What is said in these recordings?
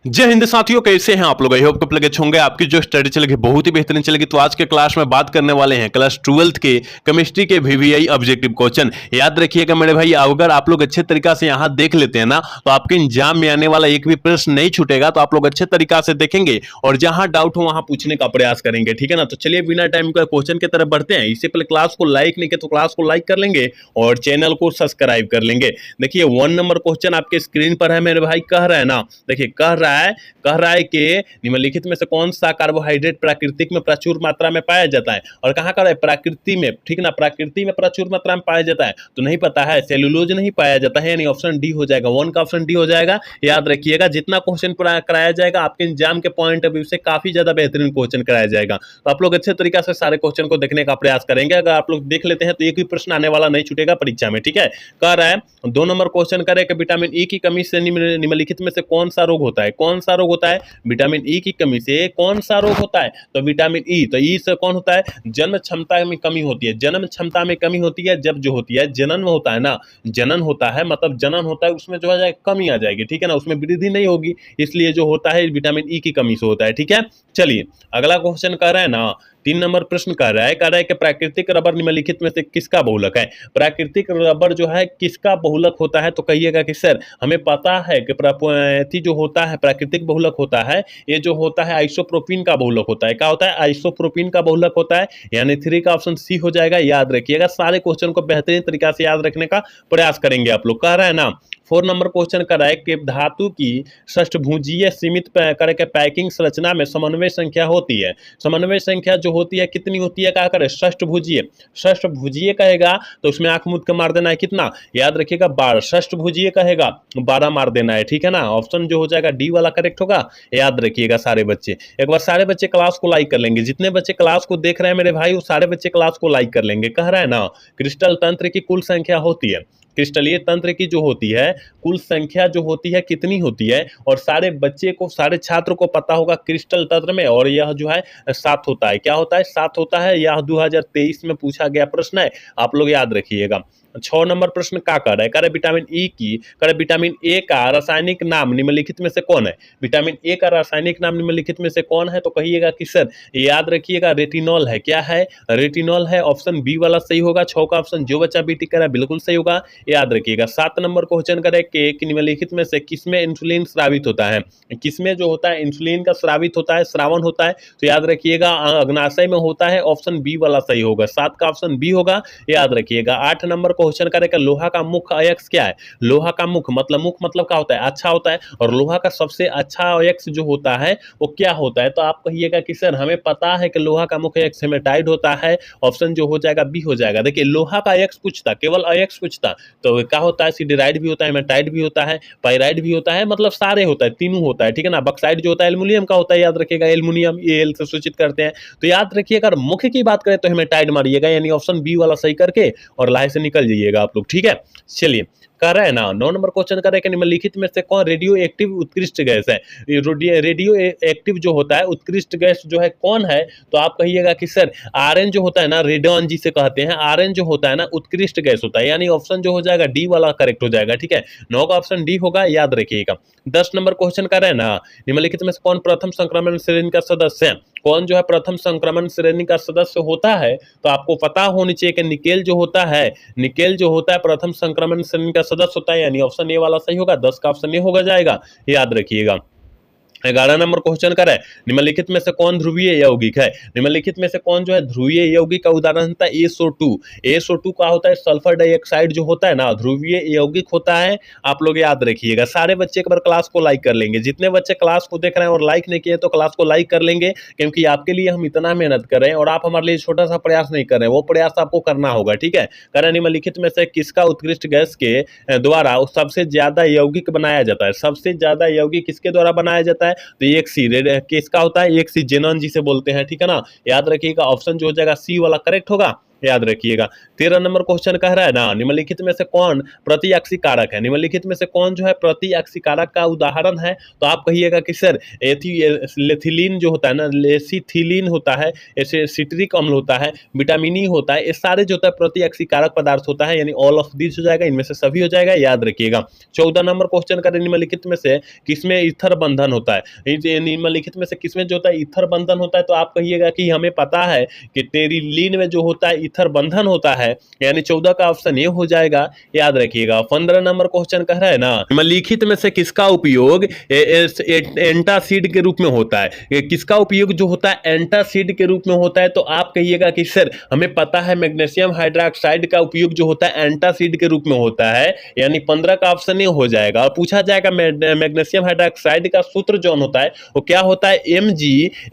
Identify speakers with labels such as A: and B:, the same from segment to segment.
A: जय हिंद साथियों, कैसे हैं आप लोग। आई होप आप होंगे। आपकी जो स्टडी चलेगी बहुत ही बेहतरीन चलेगी। तो आज के क्लास में बात करने वाले हैं क्लास 12th के केमिस्ट्री के वीवीआई ऑब्जेक्टिव क्वेश्चन। याद रखिएगा मेरे भाई, अगर आप लोग अच्छे तरीका से यहाँ देख लेते हैं ना, तो आपके एग्जाम में आने वाला एक भी प्रश्न नहीं छूटेगा। तो आप लोग अच्छे तरीका से देखेंगे और जहां डाउट हो वहां पूछने का प्रयास करेंगे, ठीक है ना। तो चलिए बिना टाइम का क्वेश्चन की तरफ बढ़ते हैं। इससे पहले क्लास को लाइक नहीं किया तो क्लास को लाइक कर लेंगे और चैनल को सब्सक्राइब कर लेंगे। देखिए 1 नंबर क्वेश्चन आपके स्क्रीन पर है मेरे भाई। कह रहा है ना, देखिए कह रहा है कि निम्नलिखित में से कौन सा कार्बोहाइड्रेट प्राकृतिक में प्रचुर मात्रा में पाया जाता है। और कहाँ कर रहा है, प्रकृति में, ठीक ना, प्रकृति में प्रचुर मात्रा में पाया जाता है। तो नहीं पता है, सेलुलोज नहीं पाया जाता है, यानी ऑप्शन डी हो जाएगा। 1 का ऑप्शन डी हो जाएगा। याद रखिएगा, जितना क्वेश्चन कराया जाएगा आपके एग्जाम के पॉइंट ऑफ व्यू से काफी ज्यादा बेहतरीन क्वेश्चन कराया जाएगा। तो आप लोग अच्छे तरीके से सारे क्वेश्चन को देखने का प्रयास करेंगे। अगर आप लोग देख लेते हैं तो एक भी प्रश्न आने वाला नहीं छूटेगा परीक्षा में, ठीक है। कह रहा है 2 नंबर क्वेश्चन करे कि विटामिन ई की कमी से निम्नलिखित में से कौन सा रोग होता है। कौन सा रोग होता है, विटामिन ई की कमी से कौन सा रोग होता है। तो विटामिन ई, तो ई से कौन होता है, जन्म क्षमता में कमी होती है। जन्म क्षमता में कमी होती है जब जो होती है जनन में होता है ना, जनन होता है मतलब जनन होता है, उसमें जो है कमी आ जाएगी, ठीक है ना, उसमें वृद्धि नहीं होगी। इसलिए जो होता है विटामिन ई की कमी से होता है, ठीक है। चलिए अगला क्वेश्चन कह रहा है ना, 3 नंबर प्रश्न कह रहा है कि प्राकृतिक रबर निम्नलिखित में से किसका बहुलक है। प्राकृतिक रबर जो है किसका बहुलक होता है। तो कहिएगा कि सर हमें पता है कि जो होता है प्राकृतिक बहुलक होता है, ये जो होता है आइसोप्रोपिन का बहुलक होता है। क्या होता है, आइसोप्रोपिन का बहुलक होता है, यानी 3 का ऑप्शन सी हो जाएगा। याद रखिएगा, सारे क्वेश्चन को बेहतरीन तरीका से याद रखने का प्रयास करेंगे आप लोग। कह रहा है ना 4 नंबर क्वेश्चन कर रहा है कि धातु की षष्ठभुजीय सीमित करके पैकिंग संरचना में समन्वय संख्या होती है। समन्वय संख्या जो होती है कितनी होती है, क्या करे, षष्ठभुजीय। षष्ठभुजीय कहेगा तो उसमें आंख मूंद के मार देना है कितना, याद रखिएगा 12। षष्ठभुजीय कहेगा 12 मार देना है, ठीक है ना। ऑप्शन जो हो जाएगा डी वाला करेक्ट होगा। याद रखिएगा सारे बच्चे, एक बार सारे बच्चे क्लास को लाइक कर लेंगे। जितने बच्चे क्लास को देख रहे हैं मेरे भाई, वो सारे बच्चे क्लास को लाइक कर लेंगे। कह रहा है ना, क्रिस्टल तंत्र की कुल संख्या होती है, क्रिस्टलीय तंत्र की जो होती है कुल संख्या जो होती है कितनी होती है। और सारे बच्चे को, सारे छात्र को पता होगा क्रिस्टल तंत्र में, और यह जो है 7 होता है। क्या होता है, 7 होता है। यह 2023 में पूछा गया प्रश्न है, आप लोग याद रखिएगा। 6 नंबर प्रश्न क्या कर रहा है, कह रहा है विटामिन ई की, कह रहा है विटामिन ए का रासायनिक नाम निम्नलिखित में से कौन है। विटामिन ए का रासायनिक नाम निम्नलिखित में से कौन है। तो कहिएगा कि सर याद रखिएगा रेटिनॉल है। क्या है, रेटिनॉल है। ऑप्शन बी वाला सही होगा। 6 का ऑप्शन जो बच्चा बी टिक कर रहा है बिल्कुल सही होगा। याद रखिएगा 7 नंबर क्वेश्चन करे कि निम्नलिखित में से किसमें इंसुलिन स्रावित होता है। किसमें जो होता है इंसुलिन का स्रावित होता है, श्रावण होता है। तो याद रखिएगा अग्नाशय में होता है। ऑप्शन बी वाला सही होगा। 7 का ऑप्शन बी होगा। याद रखिएगा 8 नंबर क्वेश्चन करेगा लोहा का मुख्य अयस्क क्या है। लोहा का मुख्य मतलब क्या होता है, अच्छा होता है। और लोहा का सबसे अच्छा अयस्क जो होता है वो क्या होता है। तो आप कहिएगा कि सर हमें पता है कि लोहा का मुख्य अयस्क हेमेटाइट होता है। ऑप्शन जो हो जाएगा बी हो जाएगा। देखिए लोहा का अयस्क पूछता, केवल अयस्क पूछता तो क्या होता है, सिडेराइड भी होता है, हेमेटाइट भी होता है, पाइराइड भी होता है, मतलब सारे होता है, तीनों होता है, ठीक है ना। बक्साइड जो होता है एल्युमिनियम का होता है। याद रखिएगा एल्युमिनियम एल से सूचित करते हैं। तो याद रखिएगा अगर मुख्य की बात करें तो हेमेटाइट मारिएगा, यानी ऑप्शन बी वाला सही करके और लाहे से निकल जाइएगा आप लोग, ठीक है। चलिए कर रहा है ना 9 नंबर क्वेश्चन कर रहा है कि निम्नलिखित में से कौन रेडियो एक्टिव उत्कृष्ट गैस है। रेडियो एक्टिव जो होता है उत्कृष्ट गैस जो है कौन है। तो आप कहिएगा कि सर आरएन जो होता है ना, रेडॉन जिसे कहते हैं, आरएन जो होता है ना उत्कृष्ट गैस होता है, यानी ऑप्शन जो हो जाएगा डी वाला करेक्ट हो जाएगा, ठीक है। 9 का ऑप्शन डी होगा। याद रखिएगा 10 नंबर क्वेश्चन कर रहे हैं ना, निम्नलिखित में से कौन प्रथम संक्रमण श्रेणी का सदस्य है। कौन जो है प्रथम संक्रमण श्रेणी का सदस्य होता है। तो आपको पता होनी चाहिए कि निकेल जो होता है, निकेल जो होता है प्रथम संक्रमण श्रेणी का सदस्य होता है, यानी ऑप्शन ए वाला सही होगा। 10 का ऑप्शन ए होगा जाएगा। याद रखिएगा 11 नंबर क्वेश्चन कर है, निम्नलिखित में से कौन ध्रुवीय यौगिक है। निम्नलिखित में से कौन जो है ध्रुवीय यौगिक का उदाहरण होता है SO2। SO2 का होता है सल्फर डाइऑक्साइड जो होता है ना, ध्रुवीय यौगिक होता है। आप लोग याद रखिएगा। सारे बच्चे एक बार क्लास को लाइक कर लेंगे। जितने बच्चे क्लास को देख रहे हैं और लाइक नहीं किए तो क्लास को लाइक कर लेंगे, क्योंकि आपके लिए हम इतना मेहनत कर रहे हैं और आप हमारे लिए छोटा सा प्रयास नहीं कर रहे हैं, वो प्रयास आपको करना होगा, ठीक है। कारण निम्नलिखित में से किसका उत्कृष्ट गैस के द्वारा सबसे ज्यादा यौगिक बनाया जाता है। सबसे ज्यादा यौगिक किसके द्वारा बनाया जाता है। तो एक सी किसका होता है, एक सी जेनॉन जिसे बोलते हैं, ठीक है ना। याद रखिएगा ऑप्शन जो हो जाएगा सी वाला करेक्ट होगा। याद रखिएगा। 13 नंबर क्वेश्चन कह रहा है ना, निम्नलिखित में से कौन प्रतिअक्षी कारक है? निम्नलिखित में से कौन जो है प्रतिअक्षी कारक का उदाहरण है? तो आप कहिएगा कि सर लेथिलीन जो होता है ना, लेसिथिलीन होता है, ऐसे सिट्रिक अम्ल होता है, विटामिन ई होता है, ये सारे जो होता है प्रतिअक्षी कारक पदार्थ होता है, यानी ऑल ऑफ दिस हो जाएगा, इनमें से सभी हो जाएगा, याद रखिएगा। 14 नंबर क्वेश्चन करें, निम्नलिखित में से किसमें ईथर बंधन होता है? निम्नलिखित में से किसमें जो होता है ईथर बंधन होता है? तो आप कहिएगा कि हमें पता है कि टेरिलीन में जो होता है ईथर बंधन होता है, यानी 14 का ऑप्शन ये हो जाएगा, याद रखिएगा। 15 नंबर क्वेश्चन कह रहा है ना, निम्नलिखित में से किसका उपयोग एंटासिड के रूप में होता है? किसका उपयोग जो होता है एंटासिड के रूप में होता है? तो आप कहिएगा कि सर हमें पता है मैग्नीशियम हाइड्रोक्साइड का उपयोग जो होता है एंटासिड के रूप में होता है, यानी 15 का ऑप्शन ये हो जाएगा। और पूछा जाएगा मैग्नीशियम हाइड्रोक्साइड का सूत्र जो होता है वो क्या होता है?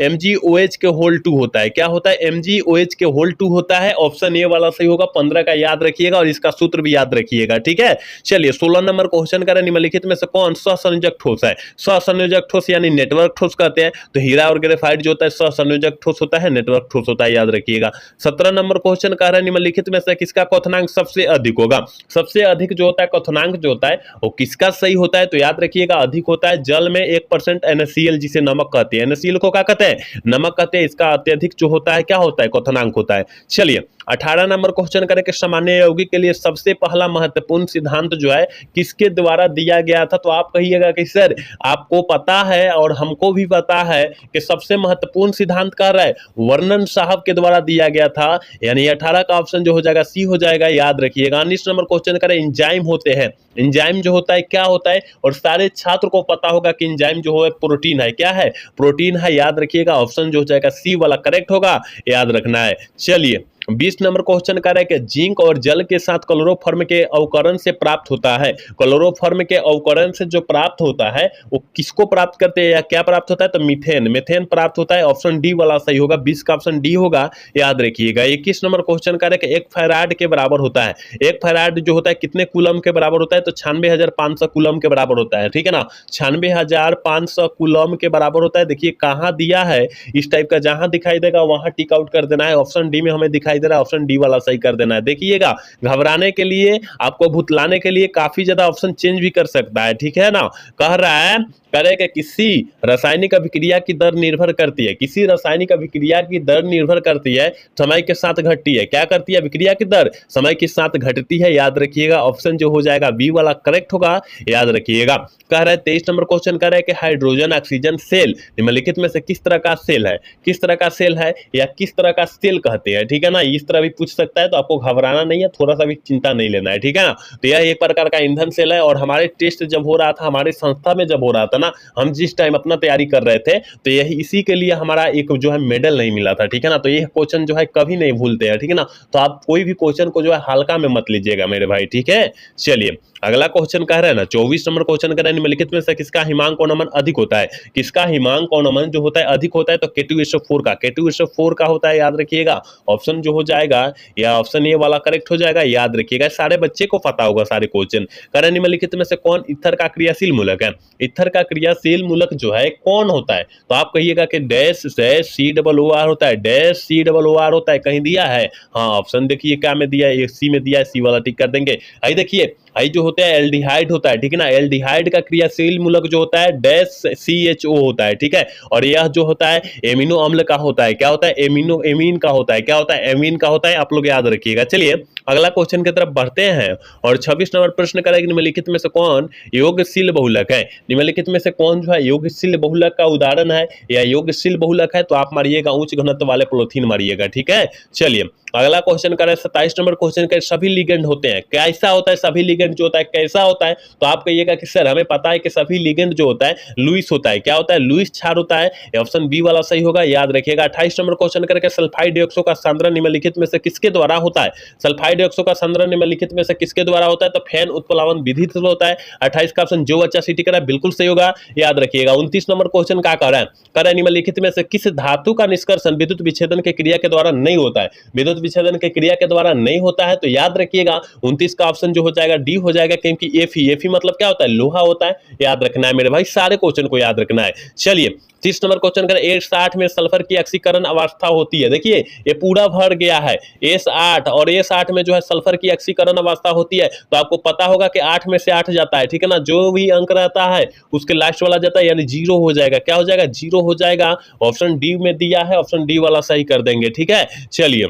A: MgOH के होल 2 होता है। क्या होता है? MgOH के होल 2 होता है। ऑप्शन ए वाला सही होगा, 15 का याद रखिएगा और इसका सूत्र भी याद रखिएगा, ठीक है। चलिए 16 नंबर क्वेश्चन करें, निम्नलिखित में से कौन सहसंयोजक ठोस है? सहसंयोजक ठोस यानी नेटवर्क ठोस कहते हैं, तो हीरा और ग्रेफाइट जो होता है सहसंयोजक ठोस होता है, नेटवर्क ठोस होता है, याद रखिएगा। 17 नंबर क्वेश्चन कह रहा है, निम्नलिखित में से किसका क्वथनांक सबसे अधिक होगा? सबसे अधिक जो होता है क्वथनांक जो होता है वो किसका सही होता है? तो याद रखिएगा अधिक होता है जल में 1% NaCl, जिसे नमक कहते हैं। NaCl को क्या कहते हैं? नमक कहते हैं। इसका अत्यधिक जो होता है क्या होता है? क्वथनांक होता है। चलिए 18 नंबर क्वेश्चन करें कि सामान्य यौगिक के लिए सबसे पहला महत्वपूर्ण सिद्धांत जो है किसके द्वारा दिया गया था? तो आप कहिएगा कि सर आपको पता है और हमको भी पता है कि सबसे महत्वपूर्ण सिद्धांत कह रहा है वर्णन साहब के द्वारा दिया गया था, यानी 18 का ऑप्शन जो हो जाएगा सी हो जाएगा, याद रखिएगा। 19 नंबर क्वेश्चन करें, इंजाइम होते हैं, इंजाइम जो होता है क्या होता है? और सारे छात्र को पता होगा कि इंजाइम जो है प्रोटीन है। क्या है? प्रोटीन है, याद रखिएगा। ऑप्शन जो हो जाएगा सी वाला करेक्ट होगा, याद रखना है। चलिए 20 नंबर क्वेश्चन कर रहा है कि जिंक और जल के साथ क्लोरोफॉर्म के अवकरण से प्राप्त होता है। क्लोरोफॉर्म के अवकरण से जो प्राप्त होता है वो किसको प्राप्त करते हैं या क्या प्राप्त होता है? तो मीथेन, मीथेन प्राप्त होता है। ऑप्शन डी वाला सही होगा, 20 का ऑप्शन डी होगा, याद रखिएगा। 21 नंबर क्वेश्चन कर रहा है कि एक फैराड के बराबर होता है। एक फैराड जो होता है कितने कूलम के बराबर होता है? तो 96,500 कूलम के बराबर होता है, ठीक है ना। 96,500 कूलम के बराबर होता है। देखिए कहाँ दिया है, इस टाइप का जहां दिखाई देगा वहां टिक आउट कर देना है। ऑप्शन डी में हमें दिखाई दे रहा है, ऑप्शन डी वाला सही कर देना है। देखिएगा घबराने के लिए, आपको भुतलाने के लिए काफी ज्यादा ऑप्शन चेंज भी कर सकता है, ठीक है ना। कह रहा है करेगा किसी रासायनिक अभिक्रिया की दर निर्भर करती है, किसी रासायनिक अभिक्रिया की दर निर्भर करती है, समय के साथ घटती है। क्या करती है? अभिक्रिया की दर समय के साथ घटती है, याद रखिएगा। ऑप्शन जो हो जाएगा बी वाला करेक्ट होगा, याद रखिएगा। कह रहा है 23 नंबर क्वेश्चन कह रहा है कि हाइड्रोजन ऑक्सीजन सेल निम्नलिखित में से किस तरह का सेल है? किस तरह का सेल है या किस तरह का सेल कहते हैं, ठीक है ना। इस तरह भी पूछ सकता है, तो आपको घबराना नहीं है, थोड़ा सा भी चिंता नहीं लेना है, ठीक है ना। तो यह एक प्रकार का ईंधन सेल है। और हमारे टेस्ट जब हो रहा था, हमारे संस्था में जब हो रहा था ना, हम जिस टाइम अपना तैयारी कर रहे थे, तो यही इसी के लिए हमारा एक जो है मेडल नहीं मिला था, ठीक है ना। तो ये क्वेश्चन जो है कभी नहीं भूलते हैं, ठीक है ना। तो आप कोई भी क्वेश्चन को जो है हल्का में मत लीजिएगा मेरे भाई, ठीक है। चलिए अगला क्वेश्चन कह रहा है ना, 24 नंबर क्वेश्चन कह रहा है निम्नलिखित में से किसका हिमांक और नमन अधिक होता है? किसका हिमांक और नमन जो होता है अधिक होता है? तो K2SO4 का, K2SO4 का होता है, याद रखिएगा। ऑप्शन जो हो जाएगा या ऑप्शन ए वाला करेक्ट हो जाएगा, याद रखिएगा। सारे बच्चे को पता होगा सारे क्वेश्चन। कह रहा है निम्नलिखित में से कौन ईथर का क्रियाशील मूलक है? ईथर का क्रियाशील मूलक जो है कौन होता है? तो आप कहिएगा कि डैश COOR होता है, डैश COOR होता है। कहीं दिया है? हाँ, ऑप्शन देखिए क्या में दिया है, सी में दिया है, सी वाला टिक कर देंगे। आई देखिए आई जो होता है एल्डिहाइड होता है, ठीक है ना। एल्डिहाइड का क्रियाशील मूलक जो होता है डैश CHO होता है, ठीक है। और यह जो होता है एमिनो अम्ल का होता है। क्या होता है? एमीन का होता है। क्या होता है? एमीन का होता है, आप लोग याद रखिएगा। चलिए अगला क्वेश्चन की तरफ बढ़ते हैं और 26 नंबर प्रश्न करेगा निम्नलिखित में से कौन योगशील बहुलक है? निम्नलिखित में से कौन जो है योगशील बहुलक का उदाहरण है या योगशील बहुलक है? तो आप मारिएगा उच्च घनत्व वाले पॉलीथीन मारिएगा, ठीक है। चलिए अगला क्वेश्चन करें 27 नंबर क्वेश्चन करें, सभी लिगेंड होते हैं। कैसा होता है सभी लिगेंड जो होता है, कैसा होता है? तो आप कहिएगा कि सर हमें पता है कि सभी लिगेंड जो होता है लुईस होता है। क्या होता है? लुईस क्षार होता है। ऑप्शन बी वाला सही होगा, याद रखिएगा। 28 नंबर क्वेश्चन करके सल्फाइड डाइऑक्सो का सांद्रण निम्नलिखित में से किसके द्वारा होता है? सल्फाइड डाइऑक्सो का सांद्रण निम्नलिखित में से किसके द्वारा होता है? तो फैन उत्प्लावन विधि से होता है। 28 का ऑप्शन जो बच्चा सीटी करा बिल्कुल सही होगा, याद रखिएगा। 29 नंबर क्वेश्चन क्या कर रहा है निम्नलिखित में से किस धातु का निष्कर्षण विद्युत विच्छेदन की क्रिया के द्वारा नहीं होता है? विद्युत छेद विच्छेदन की क्रिया के द्वारा नहीं होता है, तो याद रखिएगा 29 का ऑप्शन जो हो जाएगा डी हो जाएगा, क्योंकि एफी मतलब क्या होता है, लोहा होता है। याद रखना है मेरे भाई, सारे क्वेश्चन को याद रखना है। चलिए 30 नंबर क्वेश्चन करें। S8 में सल्फर की ऑक्सीकरण अवस्था होती है। देखिए ये पूरा भर गया है S8, और S8 में जो है सल्फर की ऑक्सीकरण अवस्था होती है, तो आपको पता होगा कि 8 में से 8 जाता है, ठीक है ना। जो भी अंक रहता है उसके लास्ट वाला जाता है, यानी 0 हो जाएगा। क्या हो जाएगा, 0 हो जाएगा। ऑप्शन डी में दिया है, ऑप्शन डी वाला सही कर देंगे, ठीक है। चलिए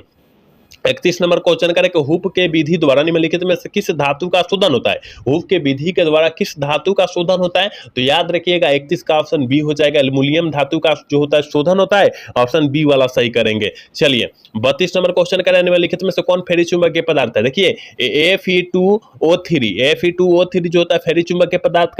A: 31 नंबर क्वेश्चन करें कि हुप के विधि द्वारा निम्नलिखित में से किस धातु का शोधन होता है। हुप के विधि के द्वारा किस धातु का शोधन होता है, तो याद रखिएगा 31 का ऑप्शन बी हो जाएगा, एल्युमिनियम धातु का जो होता है शोधन होता है। ऑप्शन बी वाला सही करेंगे। चलिए 32 नंबर क्वेश्चन करें, निम्नलिखित में से कौन फेरी चुंबकीय पदार्थ है। देखिए Fe2O3 जो होता है फेरी चुंबकीय पदार्थ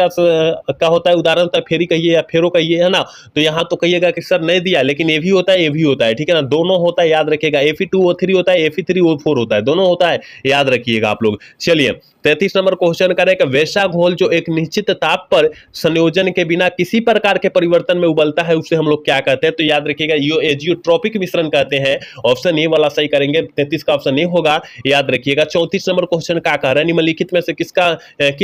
A: का होता है, उदाहरण होता है फेरी कहिए या फेरो कहिए, है ना। तो यहाँ तो कहिएगा कि सर नहीं दिया, लेकिन ये भी होता है, ये भी होता है, ठीक है ना। दोनों होता है, याद रखिएगा। Fe2O3 होता है, Fe3O4 होता है, दोनों होता है, याद रखिएगा आप लोग। चलिए 33 नंबर क्वेश्चन करें कि वैसा घोल जो एक निश्चित ताप पर संयोजन के बिना किसी प्रकार के परिवर्तन में उबलता है, उसे हम लोग क्या कहते हैं, तो याद रखिएगा एजियोट्रोपिक मिश्रण कहते हैं। ऑप्शन ए वाला सही करेंगे, 33 का ऑप्शन ए होगा, याद रखिएगा। 34 नंबर क्वेश्चन क्या कह रहा है, निम्नलिखित में से किस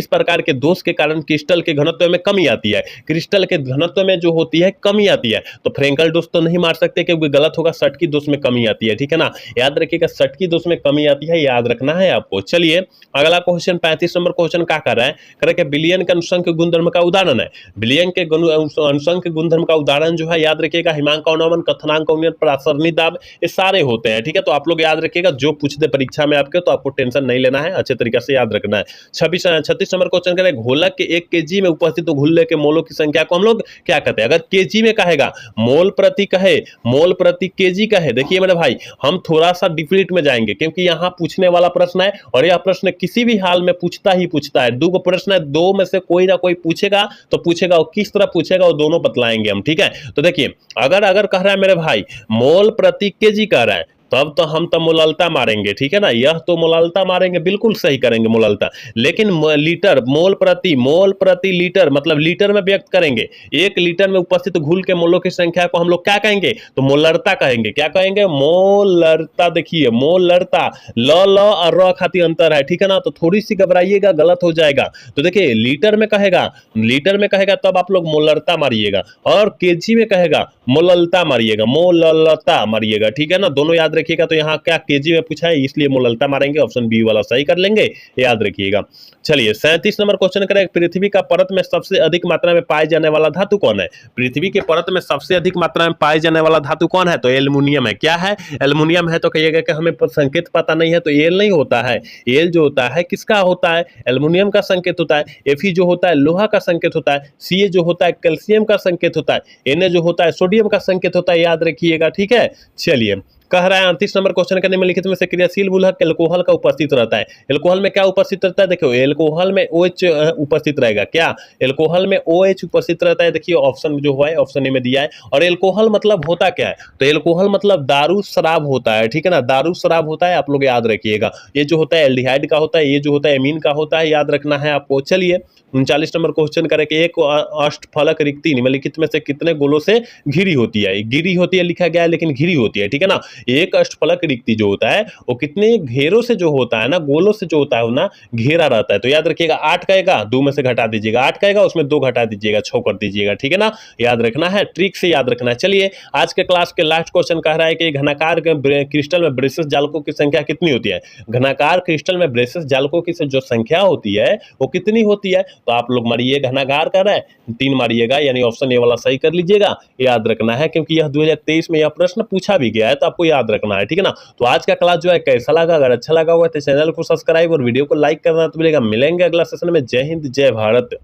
A: प्रकार के दोष के कारण क्रिस्टल के घनत्व में कमी आती है। क्रिस्टल के घनत्व में जो होती है कमी आती है, तो फ्रेंकल दोष तो नहीं मार सकते क्योंकि गलत होगा, सटकी दोष में कमी आती है, ठीक है ना। याद रखिएगा सटकी दोष में कमी आती है, याद रखना है आपको। चलिए अगला क्वेश्चन 35 नंबर क्वेश्चन क्या कर रहा है, करें कि बिलियन के अनुसंख्य गुणधर्म का उदाहरण है। बिलियन के अनुसंख्य गुणधर्म का उदाहरण जो है, याद रखिएगा हिमांक अवनमन, कथनांक अवनयन, प्रासरणी दाब, ये सारे होते हैं, ठीक है। तो आप लोग याद रखिएगा, जो पूछ दे परीक्षा में आपके, तो आपको टेंशन नहीं लेना है, अच्छे तरीके से याद रखना है। 36 नंबर क्वेश्चन करें, घोलक के 1 kg में उपस्थित घुल्ले के मोलों की संख्या को हम लोग क्या कहते हैं। अगर केजी में कहेगा, मोल प्रति कहे, मोल प्रति केजी कहे, देखिए मेरे भाई हम थोड़ा सा डिफरेंट में जाएंगे, क्योंकि यहाँ पूछने वाला प्रश्न है, और यह प्रश्न किसी भी हाल में पूछता ही पूछता है। दो प्रश्न है, दो में से कोई ना कोई पूछेगा, तो पूछेगा वो किस तरह पूछेगा, वो दोनों बतलाएंगे हम, ठीक है। तो देखिए अगर कह रहा है मेरे भाई मोल प्रति केजी कह रहा है, तब तो हम तो मोललता मारेंगे, ठीक है ना। यह तो मोललता मारेंगे, बिल्कुल सही करेंगे मोललता। लेकिन लीटर, मोल प्रति लीटर मतलब लीटर में व्यक्त करेंगे। 1 लीटर में उपस्थित घुल के मोलों की संख्या को हम लोग क्या कहेंगे, तो मोलरता कहेंगे। क्या कहेंगे, मोलरता। देखिए मोलरता, ल और र खातिर अंतर है, ठीक है ना। तो थोड़ी सी घबराइएगा, गलत हो जाएगा। तो देखिए लीटर में कहेगा तब आप लोग मोलरता मारिएगा, और केजी में कहेगा मोललता मारिएगा, मोललता मारिएगा, ठीक है ना। दोनों याद रखिएगा। तो यहाँ क्या केजी में पूछा है, इसलिए मोललता मारेंगे, ऑप्शन बी वाला सही कर लेंगे, याद रखिएगा। चलिए 37 नंबर क्वेश्चन करें, पृथ्वी का परत में सबसे अधिक मात्रा में पाए जाने वाला धातु कौन है। पृथ्वी के परत में सबसे अधिक मात्रा में पाए जाने वाला धातु कौन है, तो एल्युमिनियम है। क्या है, एल्युमिनियम है। तो कहिएगा कि हमें संकेत पता नहीं है, तो एल नहीं होता है। एल जो होता है किसका होता है, एल्युमिनियम का संकेत होता है। एफी जो होता है लोहा का संकेत होता है। सी जो होता है कैल्शियम का संकेत होता है। एन जो होता है सोडियम का संकेत होता है, याद रखिएगा, ठीक है। चलिए कह रहा है 38 नंबर क्वेश्चन के निम्नलिखित में से क्रियाशील मूलक एल्कोहल का उपस्थित रहता है। एल्कोहल में क्या उपस्थित रहता है, देखो एल्कोहल में OH उपस्थित रहेगा। क्या, एल्कोहल में OH उपस्थित रहता है। देखिए ऑप्शन जो है, ऑप्शन ए में दिया है। और एल्कोहल मतलब होता क्या है, तो एल्कोहल मतलब दारू शराब होता है, ठीक है ना। दारू शराब होता है, आप लोग याद रखिएगा। ये जो होता है एल्डिहाइड का होता है, ये जो होता है एमीन का होता है, याद रखना है आपको। चलिए 39 नंबर क्वेश्चन करें कि एक अष्टफलक रिक्ति निम्नलिखित में से कितने गोलों से घिरी होती है। घिरी होती है लिखा गया है, लेकिन घिरी होती है, ठीक है ना। एक अष्टफलक रिक्ति जो होता है वो कितने घेरों से जो होता है ना, गोलों से जो होता है वो ना घेरा रहता है। तो याद रखिएगा 8 कहेगा, 2 में से घटा दीजिएगा। 8 कहेगा, उसमें 2 घटा दीजिएगा, 6 कर दीजिएगा, ठीक है ना। याद रखना है, ट्रिक से याद रखना है। चलिए आज के क्लास के लास्ट क्वेश्चन कह रहा है कि घनाकार क्रिस्टल में ब्रेसेस जालकों की संख्या कितनी होती है। घनाकार क्रिस्टल में ब्रेसेस जालकों की जो संख्या होती है वो कितनी होती है, तो आप लोग मारिए, घनाकार कर रहा है 3 मारिएगा, यानी ऑप्शन ए वाला सही कर लीजिएगा, याद रखना है। क्योंकि यह 2023 में यह प्रश्न पूछा भी गया है, तो आपको याद रखना है, ठीक है ना। तो आज का क्लास जो है कैसा लगा, अगर अच्छा लगा हुआ तो चैनल को सब्सक्राइब और वीडियो को लाइक करना तो मिलेगा। मिलेंगे अगला सेशन में। जय हिंद, जय भारत।